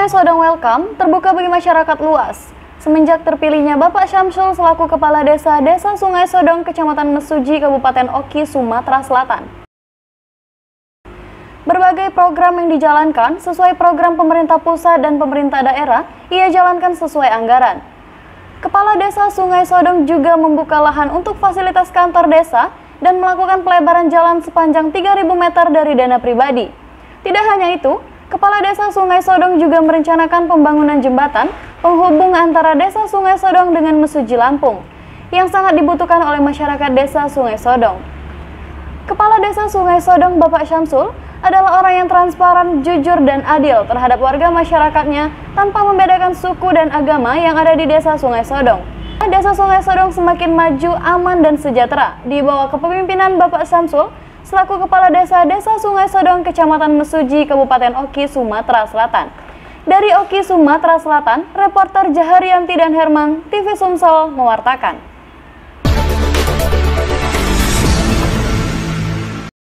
Sungai Sodong Welcome terbuka bagi masyarakat luas. Semenjak terpilihnya Bapak Syamsul selaku Kepala Desa Sungai Sodong, Kecamatan Mesuji, Kabupaten Oki, Sumatera Selatan. Berbagai program yang dijalankan sesuai program pemerintah pusat dan pemerintah daerah, ia jalankan sesuai anggaran. Kepala Desa Sungai Sodong juga membuka lahan untuk fasilitas kantor desa dan melakukan pelebaran jalan sepanjang 3.000 meter dari dana pribadi. Tidak hanya itu, Kepala Desa Sungai Sodong juga merencanakan pembangunan jembatan penghubung antara Desa Sungai Sodong dengan Mesuji, Lampung, yang sangat dibutuhkan oleh masyarakat Desa Sungai Sodong. Kepala Desa Sungai Sodong Bapak Syamsul adalah orang yang transparan, jujur, dan adil terhadap warga masyarakatnya tanpa membedakan suku dan agama yang ada di Desa Sungai Sodong. Desa Sungai Sodong semakin maju, aman, dan sejahtera di bawah kepemimpinan Bapak Syamsul selaku Kepala Desa Sungai Sodong, Kecamatan Mesuji, Kabupaten Oki, Sumatera Selatan. Dari Oki, Sumatera Selatan, reporter Jaharianti dan Herman, TV Sumsel mewartakan.